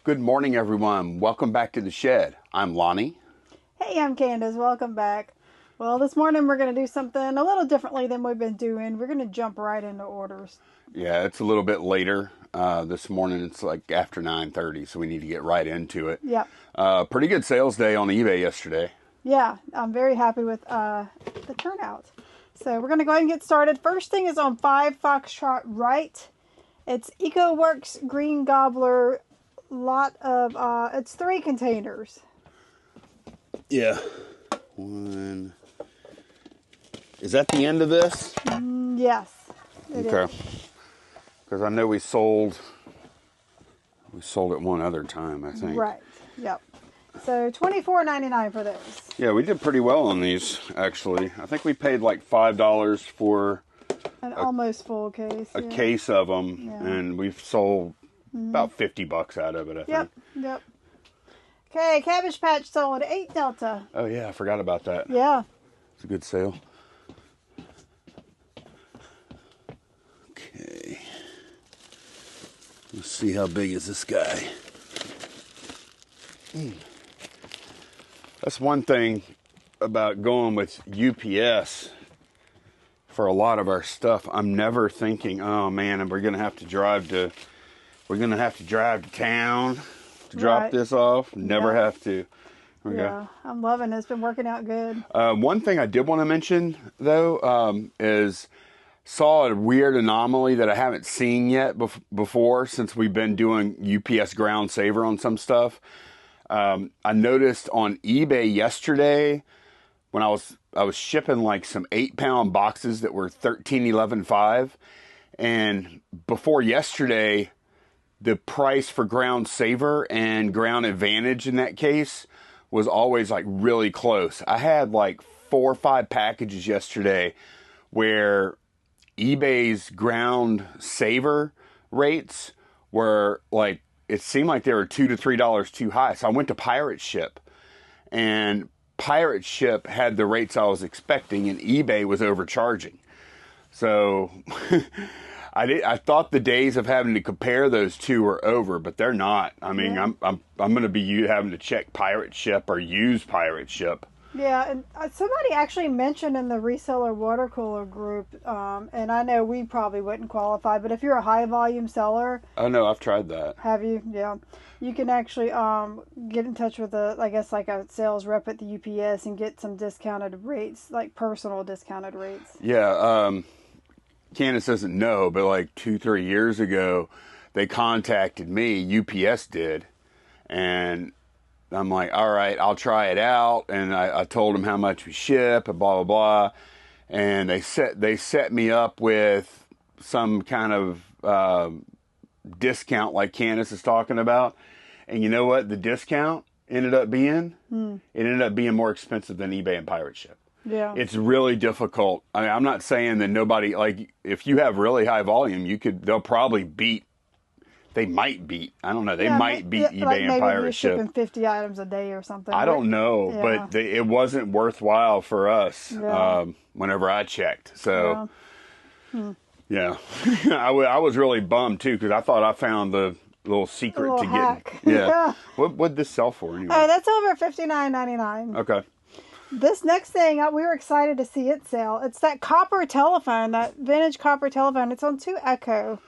Good morning, everyone. Welcome back to the shed. I'm Lonnie. Hey, I'm Candace. Welcome back. Well, this morning we're going to do something a little differently than we've been doing. We're going to jump right into orders. Yeah, it's a little bit later this morning. It's like after 9:30, so we need to get right into it. Yep. Pretty good sales day on eBay yesterday. Yeah, I'm very happy with the turnout. So we're going to go ahead and get started. First thing is on 5 Foxtrot Right. It's EcoWorks Green Gobbler. Lot of, it's 3 containers. Yeah. One. Is that the end of this? Yes. Okay. Because I know we sold it one other time, I think. Right. Yep. So $24.99 for those. Yeah, we did pretty well on these, actually. I think we paid like $5 for An almost full case. a case of them, and we've sold about $50 out of it, I think. Yep. Okay, Cabbage Patch sold 8 Delta. Oh, yeah, I forgot about that. Yeah. It's a good sale. Okay. Let's see how big is this guy. That's one thing about going with UPS for a lot of our stuff. I'm never thinking, oh man, and we're gonna have to drive to town to drop this off. Never have to. Yeah, I'm loving it. It's been working out good. One thing I did want to mention though is saw a weird anomaly that I haven't seen yet before since we've been doing UPS Ground Saver on some stuff. I noticed on eBay yesterday when I was shipping like some 8-pound boxes that were $13.11.5, and before yesterday, the price for Ground Saver and Ground Advantage in that case was always like really close. I had like 4 or 5 packages yesterday where eBay's Ground Saver rates were like, it seemed like they were $2 to $3 too high. So I went to Pirate Ship, and Pirate Ship had the rates I was expecting, and eBay was overcharging. So I thought the days of having to compare those two were over, but they're not. I mean, I'm going to be having to check Pirate Ship or use Pirate Ship. Yeah, and somebody actually mentioned in the reseller water cooler group, and I know we probably wouldn't qualify, but if you're a high volume seller. Oh no, I've tried that. Have you? Yeah. You can actually get in touch with a sales rep at the UPS and get some discounted rates, like personal discounted rates. Yeah, Candace doesn't know, but like 2-3 years ago, they contacted me, UPS did, and I'm like, all right, I'll try it out. And I told them how much we ship and blah, blah, blah. And they set me up with some kind of discount like Candace is talking about. And you know what the discount ended up being? It ended up being more expensive than eBay and Pirate Ship. Yeah. It's really difficult. I mean, I'm not saying that nobody, like, if you have really high volume, they'll probably beat. They might beat. I don't know. They might beat eBay like and Pirate Ship. Shipping 50 items a day or something. I don't know, but it wasn't worthwhile for us whenever I checked. So, yeah. I was really bummed too because I thought I found the little secret to hack. getting. Yeah. What'd this sell for anyway? Oh, that's over $59.99. Okay. This next thing, we were excited to see it sell. It's that copper telephone, that vintage copper telephone. It's on 2 Echo.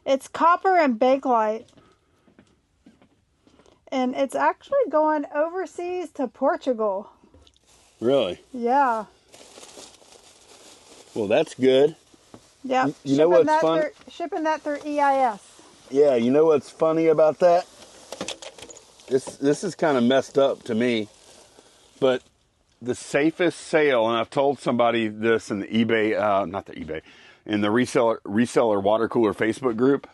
It's copper and bakelite. And it's actually going overseas to Portugal. Really? Yeah. Well, that's good. Yeah. You know what's fun? Shipping that through EIS. Yeah, you know what's funny about that? This is kind of messed up to me, but the safest sale, and I've told somebody this in the eBay, in the reseller water cooler Facebook group.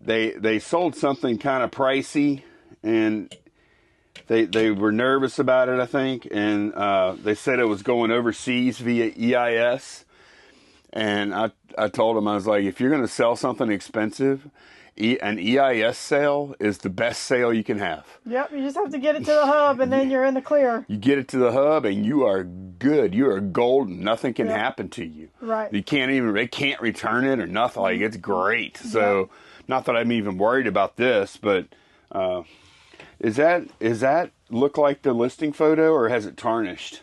They sold something kind of pricey, and they were nervous about it, I think, and they said it was going overseas via EIS. And I told them, I was like, if you're going to sell something expensive, an EIS sale is the best sale you can have. Yep, you just have to get it to the hub, and then you're in the clear. You get it to the hub, and you are good. You are golden. Nothing can happen to you. Right. They can't return it or nothing. Like, it's great. So, Not that I'm even worried about this, but is that look like the listing photo, or has it tarnished?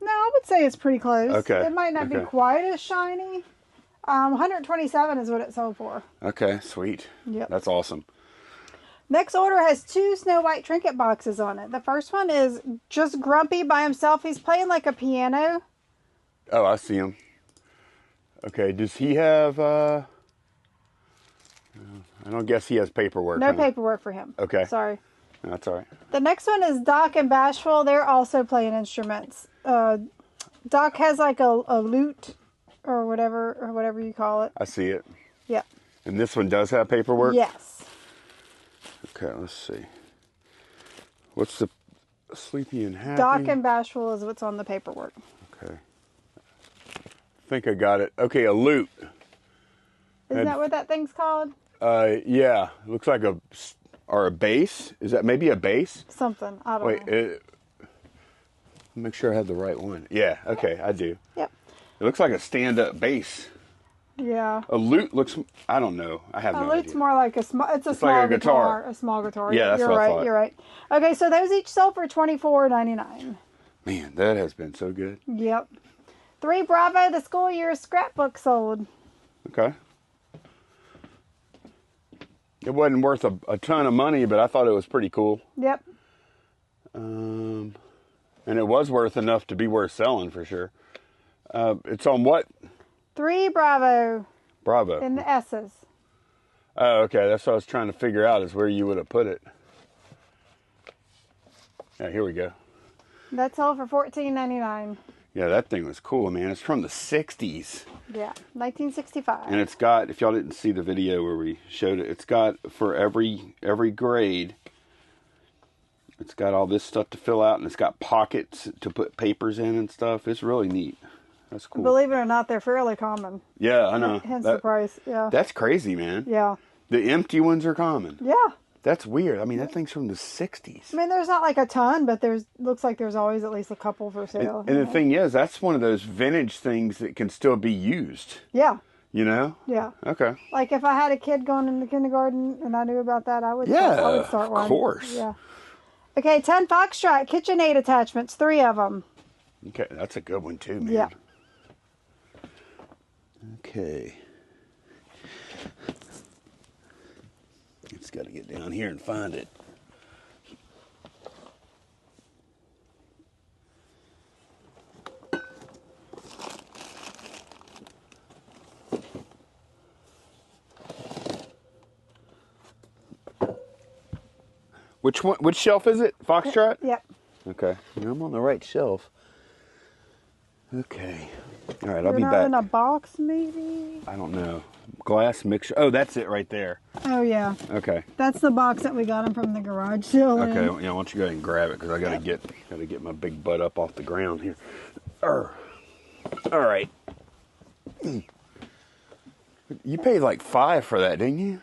No, I would say it's pretty close. Okay. It might not be quite as shiny. 127 is what it sold for. Okay, sweet. Yep. That's awesome. Next order has 2 Snow White trinket boxes on it. The first one is just Grumpy by himself. He's playing like a piano. Oh, I see him. Okay, does he have, I don't guess he has paperwork. No paperwork for him. Okay. Sorry. That's all right. The next one is Doc and Bashful. They're also playing instruments. Doc has like a lute or whatever you call it. I see it. Yep. And this one does have paperwork? Yes. Okay, let's see. What's the Sleepy and Happy? Doc and Bashful is what's on the paperwork. Okay. I think I got it. Okay, a lute. Isn't that what that thing's called? Yeah. It looks like a bass. Is that maybe a bass? Something. I don't know. Make sure I have the right one. Yeah, okay, I do. Yep. It looks like a stand-up bass. Yeah. A lute looks, I don't know. I have no idea. A lute's more like a small, it's a small like a guitar. guitar. A small guitar. Yeah, that's you're what I right, thought. You're right. Okay, so those each sell for $24.99. Man, that has been so good. Yep. 3 Bravo, the school year scrapbook sold. Okay. It wasn't worth a ton of money, but I thought it was pretty cool. Yep. And it was worth enough to be worth selling for sure. It's on what? 3 Bravo. Bravo. In the S's. Oh, okay. That's what I was trying to figure out, is where you would have put it. Yeah, here we go. That sold for $14.99. Yeah, that thing was cool, man. It's from the 60s. Yeah, 1965. And it's got, if y'all didn't see the video where we showed it, it's got for every grade, it's got all this stuff to fill out, and it's got pockets to put papers in and stuff. It's really neat. That's cool. Believe it or not, they're fairly common. Yeah, I know. Hence the price. Yeah. That's crazy, man. Yeah. The empty ones are common. Yeah. That's weird. I mean, that thing's from the 60s. I mean, there's not like a ton, but looks like there's always at least a couple for sale. And the thing is, that's one of those vintage things that can still be used. Yeah. You know? Yeah. Okay. Like if I had a kid going into kindergarten and I knew about that, I would start one. Of course. Yeah. Okay, 10 Foxtrot KitchenAid attachments, 3 of them. Okay, that's a good one too, man. Yeah. Okay. Just got to get down here and find it. Which one? Which shelf is it? Foxtrot? Yep. Okay. I'm on the right shelf. Okay. All right, I'll They're be not back. in a box, maybe? I don't know. Glass mixture. Oh, that's it right there. Oh, yeah. Okay. That's the box that we got them from the garage sale. Okay. Yeah. Why don't you go ahead and grab it, because I gotta get my big butt up off the ground here. All right. You paid like $5 for that, didn't you?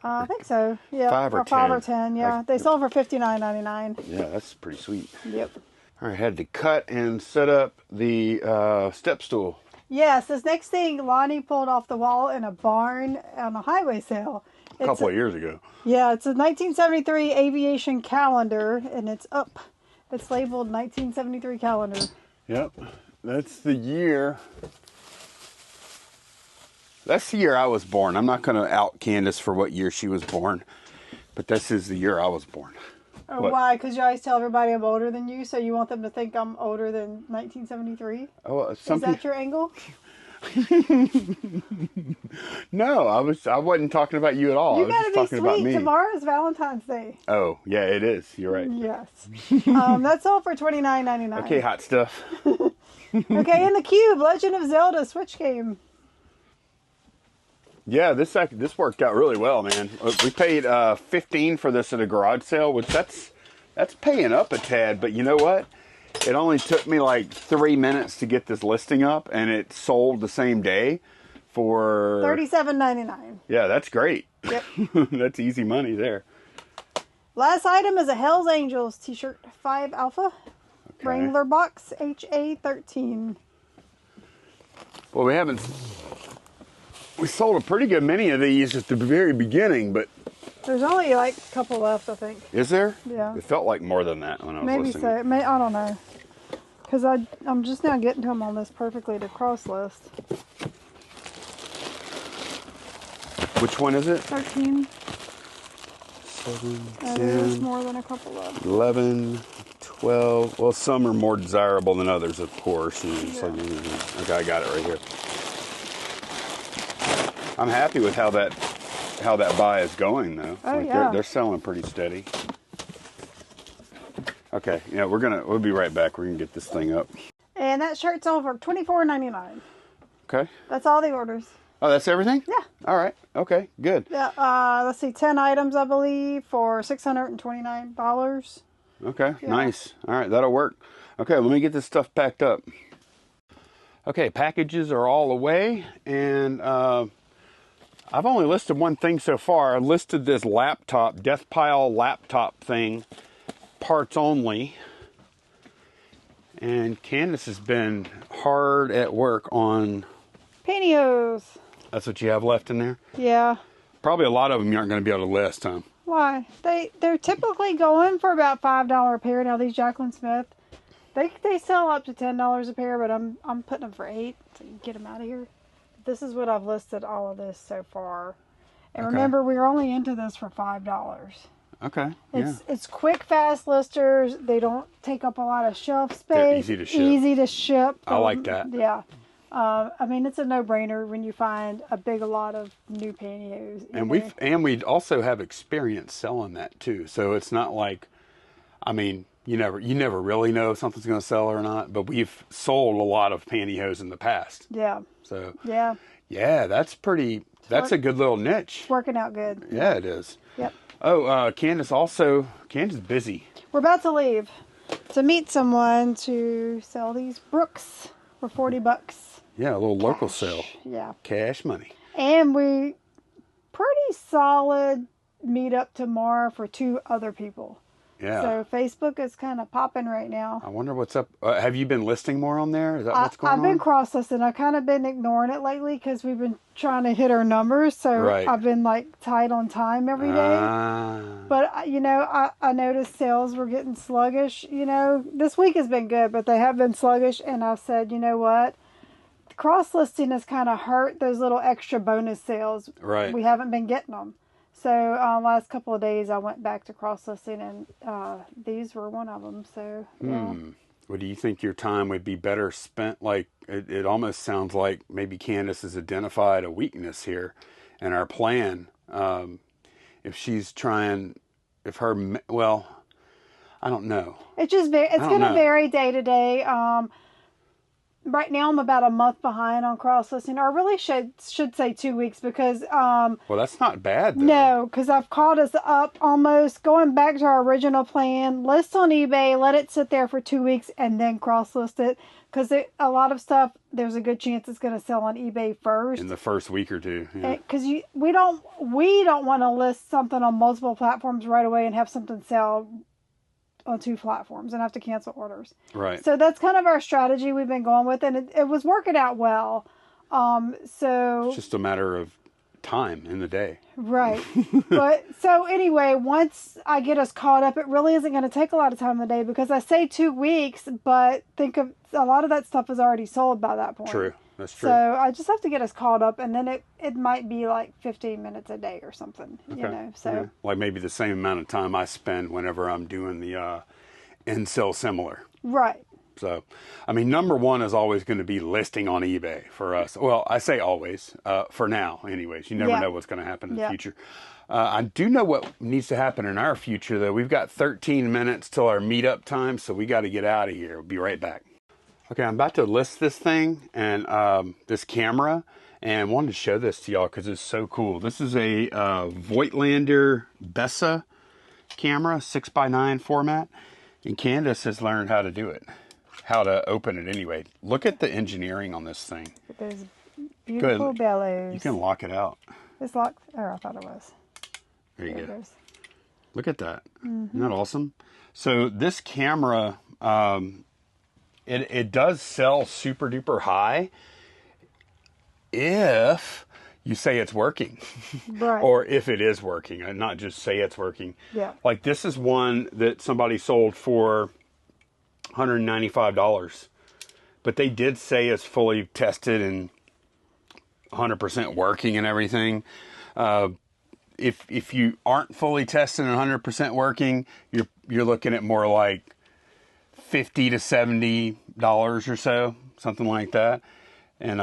I think so. Yeah. 5 or 10. 5 or 10. Yeah. They sold for $59.99. Yeah, that's pretty sweet. Yep. All right, had to cut and set up the step stool. Yes, this next thing Lonnie pulled off the wall in a barn on a highway sale. A couple of years ago. Yeah, it's a 1973 aviation calendar, and it's up. It's labeled 1973 calendar. Yep, that's the year. That's the year I was born. I'm not going to out Candace for what year she was born, but this is the year I was born. Oh, What? why? Because you always tell everybody I'm older than you, so you want them to think I'm older than 1973? Oh, Is that your angle? No, I wasn't talking about you at all. You I was gotta just be talking about sweet. me. Tomorrow's Valentine's Day. Oh, yeah, it is. You're right. Yes. That's all for $29.99. Okay, hot stuff. Okay, in the cube, Legend of Zelda Switch game. Yeah, this worked out really well, man. We paid $15 for this at a garage sale, which that's paying up a tad. But you know what? It only took me like 3 minutes to get this listing up, and it sold the same day for $37.99. Yeah, that's great. Yep. That's easy money there. Last item is a Hell's Angels t-shirt, 5 Alpha. Okay. Wrangler box, HA13. Well, we haven't We sold a pretty good many of these at the very beginning, but There's only like a couple left, I think. is there? Yeah. It felt like more than that when I was Maybe listening. so. I don't know. Because I'm just now getting to them on this perfectly to cross list. Which one is it? 13. 7, There's 10, more than a couple left. 11, 12. Well, some are more desirable than others, of course. You know, it's Yeah. like, okay, I got it right here. I'm happy with how that buy is going, though. Oh, Like, yeah. they're selling pretty steady. Okay, yeah, we'll be right back. We're gonna get this thing up. And that shirt sold for $24.99. Okay. That's all the orders. Oh, that's everything? Yeah. All right. Okay, good. Yeah. Let's see, 10 items, I believe, for $629. Okay, Yeah. nice. All right, that'll work. Okay, let me get this stuff packed up. Okay, packages are all away, and I've only listed one thing so far. I listed this laptop, Death Pile laptop thing, parts only. And Candace has been hard at work on... Pantyhose. That's what you have left in there? Yeah. Probably a lot of them you aren't going to be able to list, huh? Why? They're typically going for about $5 a pair. Now these Jacqueline Smith, they sell up to $10 a pair, but I'm putting them for $8 to get them out of here. This is what I've listed all of this so far. And Okay. remember, we were only into this for $5. Okay, yeah. It's quick, fast listers. They don't take up a lot of shelf space. They're easy to ship. Easy to ship. I like that. Yeah. I mean, it's a no-brainer when you find a big lot of new pantyhose. And we also have experience selling that too. So it's not like, I mean, you never really know if something's going to sell or not, but we've sold a lot of pantyhose in the past. Yeah. So Yeah. yeah, that's a good little niche. It's working out good. Yeah, it is. Yep. Oh, Candace is busy. We're about to leave to meet someone to sell these Brooks for $40. Yeah, a little local Cash. sale. Yeah. Cash money. And we pretty solid meet up tomorrow for 2 other people. Yeah. So Facebook is kind of popping right now. I wonder what's up. Have you been listing more on there? Is that what's going I've been on? cross-listing. I've kind of been ignoring it lately because we've been trying to hit our numbers. So Right. I've been like tight on time every day. Ah. But, I noticed sales were getting sluggish. This week has been good, but they have been sluggish. And I said, you know what? Cross-listing has kind of hurt those little extra bonus sales. Right. We haven't been getting them. So last couple of days I went back to cross-listing, and these were one of them. So, yeah. Well, do you think your time would be better spent? Like, it almost sounds like maybe Candace has identified a weakness here in our plan. If she's trying, well, I don't know. It's going to vary day to day. Right now I'm about a month behind on cross-listing. Or I really should say 2 weeks because... well, that's not bad, though. No, because I've caught us up almost going back to our original plan. List on eBay, let it sit there for 2 weeks, and then cross-list it. Because a lot of stuff, there's a good chance it's going to sell on eBay first. In the first week or two. Yeah. Because we don't want to list something on multiple platforms right away and have something sell on 2 platforms and have to cancel orders. Right. So that's kind of our strategy we've been going with, and it was working out well. So It's just a matter of time in the day. right. But so anyway, once I get us caught up, it really isn't going to take a lot of time in the day because I say 2 weeks, but think of a lot of that stuff is already sold by that point. True. That's true. So I just have to get us caught up, and then it might be like 15 minutes a day or something, Okay. So Yeah. Like maybe the same amount of time I spend whenever I'm doing the in-sell similar. right. So, I mean, number one is always going to be listing on eBay for us. Well, I say always, for now anyways. You never Yeah. know what's going to happen in the Yeah. future. I do know what needs to happen in our future, though. We've got 13 minutes till our meetup time, so we got to get out of here. We'll be right back. Okay, I'm about to list this thing and this camera, and wanted to show this to y'all because it's so cool. This is a Voigtlander Bessa camera, 6x9 format, and Candace has learned how to do it, how to open it anyway. Look at the engineering on this thing. Those beautiful bellows. You can lock it out. It's locked. Oh, I thought it was. There you There it go. goes. Look at that. Isn't that awesome? So this camera, it does sell super duper high if you say it's working. Right. Or if it is working, and not just say it's working. Yeah. Like this is one that somebody sold for $195. But they did say it's fully tested and 100% working and everything. If you aren't fully tested and 100% working, you're looking at more like $50 to $70 or so, something like that. And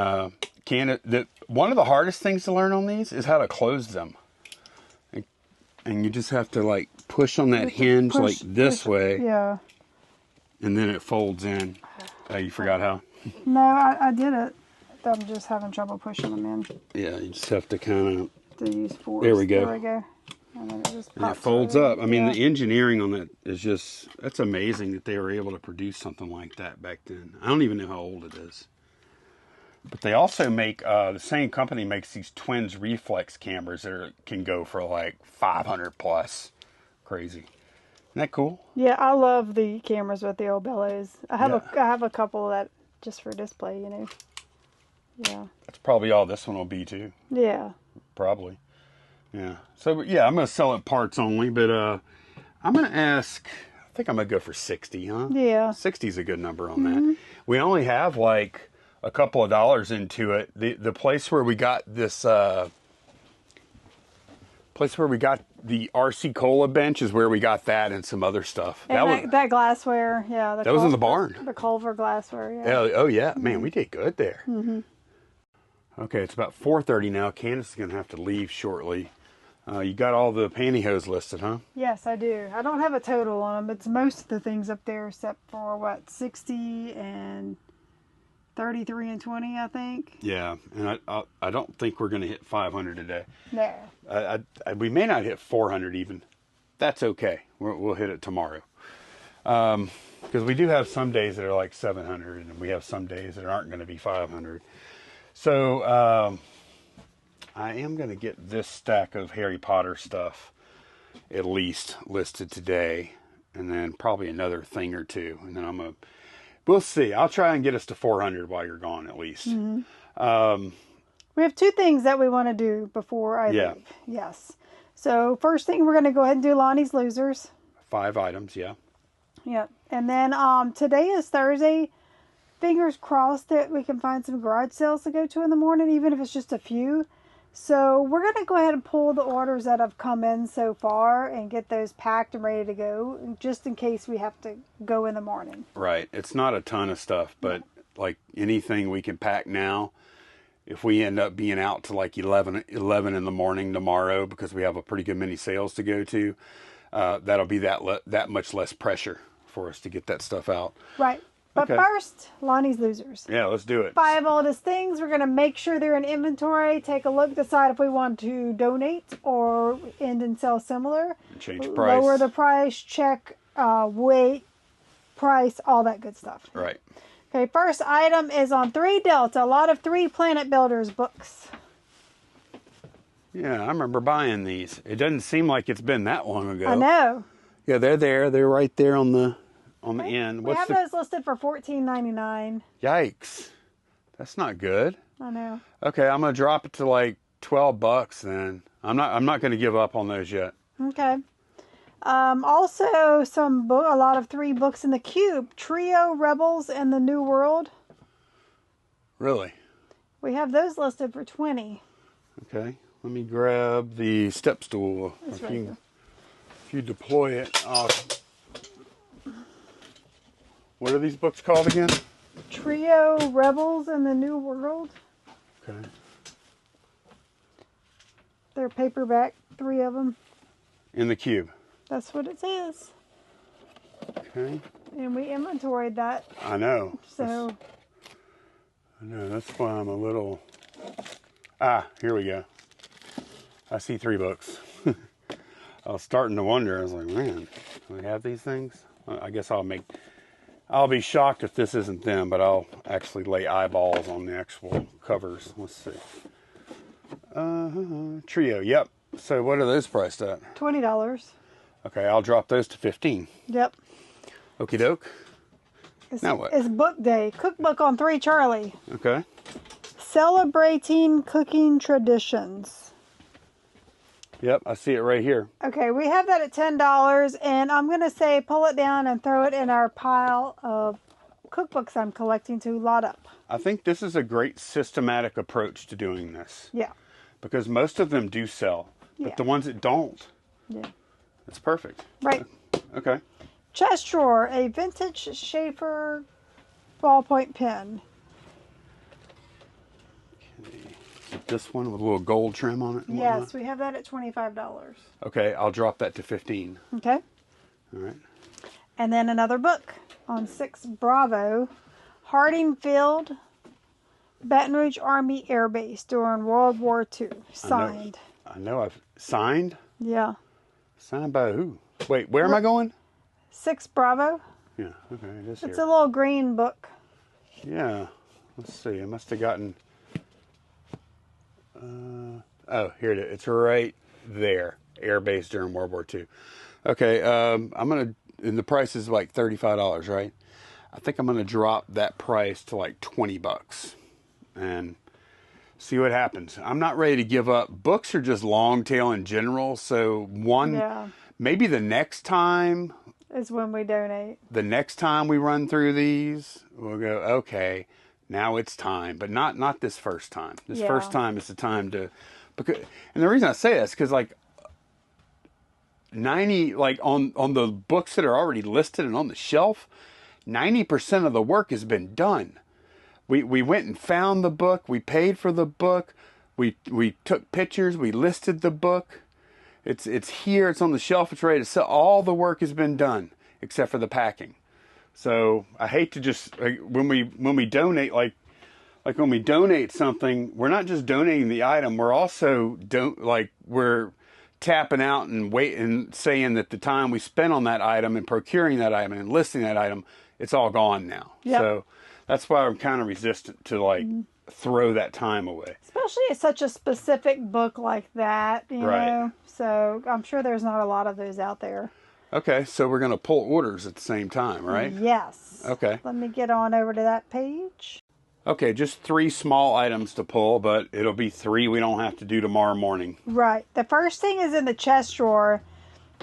one of the hardest things to learn on these is how to close them. And you just have to like push on that hinge like this way. Yeah. And then it folds in. You forgot how? No, I did it. I'm just having trouble pushing them in. Yeah, you just have to kind of... To use force. There we go. There we go. And then it just And it pops folds right up. in. I mean, Yeah. the engineering on that is just... That's amazing that they were able to produce something like that back then. I don't even know how old it is. But they also make... the same company makes these twins reflex cameras that can go for like 500 plus. Crazy. Isn't that cool? Yeah, I love the cameras with the old bellows. I have Yeah. I have a couple that just for display, you know. Yeah. That's probably all this one will be too. Yeah. Probably. Yeah. So, yeah, I'm going to sell it parts only, but I'm going to ask, I think I'm going to go for 60, huh? Yeah. 60 is a good number on that. We only have like a couple of dollars into it. The place where we got this, place where we got the RC Cola bench is where we got that and some other stuff. And that glassware, yeah. That was in the barn. The Culver glassware, yeah. Oh, yeah. Man, we did good there. Okay, it's about 4:30 now. Candace is going to have to leave shortly. You got all the pantyhose listed, huh? Yes, I do. I don't have a total on them. It's most of the things up there except for, 60 and 33 and 20, I think. Yeah, and I don't think we're going to hit 500 today. No. We may not hit 400 even. That's okay. We'll hit it tomorrow. Because we do have some days that are like 700, and we have some days that aren't going to be 500. So I am going to get this stack of Harry Potter stuff at least listed today, and then probably another thing or two, and then we'll see. I'll try and get us to 400 while you're gone at least. We have two things that we want to do before I Yeah. leave. Yes. So first thing, we're going to go ahead and do Lonnie's Losers. 5 items, yeah. Yep. And then today is Thursday. Fingers crossed that we can find some garage sales to go to in the morning, even if it's just a few. So we're going to go ahead and pull the orders that have come in so far and get those packed and ready to go, just in case we have to go in the morning. Right. It's not a ton of stuff, but like anything we can pack now, if we end up being out to like 11 in the morning tomorrow because we have a pretty good many sales to go to, that'll be that much less pressure for us to get that stuff out. Right. But Okay. first, Lonnie's Losers. Yeah, let's do it. 5 oldest things. We're going to make sure they're in inventory, take a look, decide if we want to donate or end and sell similar. Change price. Lower the price, check weight, price, all that good stuff. Right. Okay, first item is on 3 Delta, a lot of 3 Planet Builders books. Yeah, I remember buying these. It doesn't seem like it's been that long ago. I know. Yeah, they're there. They're right there on the end. We have those listed for $14.99. Yikes. That's not good. I know. Okay, I'm gonna drop it to like $12 then. I'm not gonna give up on those yet. Okay. Also, a lot of 3 books in the cube. Trio, Rebels, and the New World. Really? We have those listed for $20. Okay. Let me grab the step stool. It's If right you, there. if you deploy it, what are these books called again? Trio, Rebels, and the New World. Okay. They're paperback, 3 of them. In the cube. That's what it says. Okay. And we inventoried that. I know. So, I know. That's why I'm a little. Here we go. I see 3 books. I was starting to wonder. I was like, man, do we have these things? I guess I'll be shocked if this isn't them, but I'll actually lay eyeballs on the actual covers. Let's see. Trio, yep. So what are those priced at? $20. Okay, I'll drop those to 15. Yep. Okie doke. Now what? It's book day. Cookbook on 3 Charlie. Okay. Celebrating Cooking Traditions. Yep, I see it right here. Okay, we have that at $10, and I'm going to say pull it down and throw it in our pile of cookbooks I'm collecting to lot up. I think this is a great systematic approach to doing this. Yeah. Because most of them do sell, but Yeah. the ones that don't, Yeah. it's perfect. Right. Okay. Chest drawer, a vintage Schaefer ballpoint pen. This one with a little gold trim on it? And Yes, whatnot? we have that at $25. Okay, I'll drop that to 15. Okay. All right. And then another book on 6 Bravo, Harding Field, Baton Rouge Army Air Base during World War II. Signed. I know I've signed? Yeah. Signed by who? Wait, where am I going? 6 Bravo. Yeah, okay, it is It's here. a little green book. Yeah, let's see. I must have gotten... oh, here it is. It's right there. Air base during World War II. Okay, I'm going to... And the price is like $35, right? I think I'm going to drop that price to like 20 bucks. And see what happens. I'm not ready to give up. Books are just long tail in general. So Yeah. maybe the next time... Is when we donate. The next time we run through these, we'll go, okay, now it's time. But not this first time. This Yeah. first time is the time to... And the reason I say this, because like 90, like on the books that are already listed and on the shelf, 90% of the work has been done. We went and found the book. We paid for the book. We took pictures. We listed the book. It's here. It's on the shelf. It's ready to sell. All the work has been done except for the packing. So I hate to just when we donate like when we donate something, we're not just donating the item. We're also we're tapping out and saying that the time we spent on that item and procuring that item and listing that item, it's all gone now. Yep. So that's why I'm kind of resistant to throw that time away. Especially it's such a specific book like that, you Right. know. So I'm sure there's not a lot of those out there. Okay, so we're going to pull orders at the same time, right? Yes. Okay. Let me get on over to that page. Okay, just 3 small items to pull, but it'll be 3 we don't have to do tomorrow morning. Right. The first thing is in the chest drawer.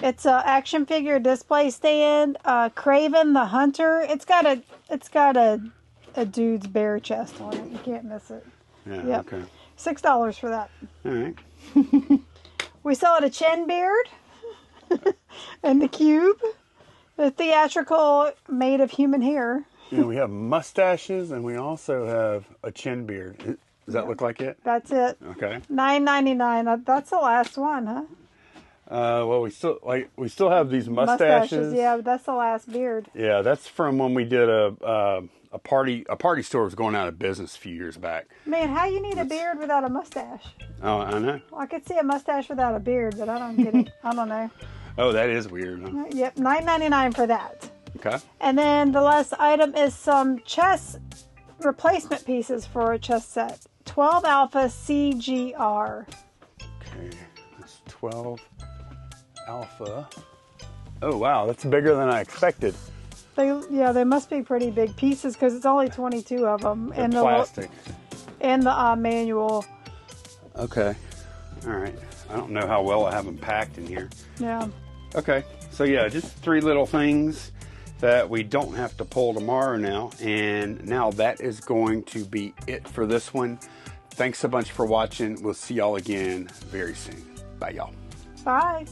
It's a action figure display stand. Craven the Hunter. It's got a dude's bare chest on it. You can't miss it. Yeah, Yep. okay. $6 for that. All right. We saw it a chin beard and the cube. The theatrical made of human hair. Yeah, we have mustaches and we also have a chin beard. Does that look like it? That's it. Okay. $9.99. That's the last one, huh? Well, we still have these mustaches. Yeah, but that's the last beard. Yeah, that's from when we did a party store was going out of business a few years back. Man, how you need a beard without a mustache? Oh, I know. I could see a mustache without a beard, but I don't get it. I don't know. Oh, that is weird. Huh? Yep, $9.99 for that. Okay. And then the last item is some chess replacement pieces for a chess set. 12 Alpha CGR. Okay, that's 12 Alpha. Oh, wow, that's bigger than I expected. They must be pretty big pieces because it's only 22 of them. They're plastic. And the manual. Okay. All right. I don't know how well I have them packed in here. Yeah. Okay. So, yeah, just 3 little things that we don't have to pull tomorrow now. And now that is going to be it for this one. Thanks a bunch for watching. We'll see y'all again very soon. Bye, y'all. Bye.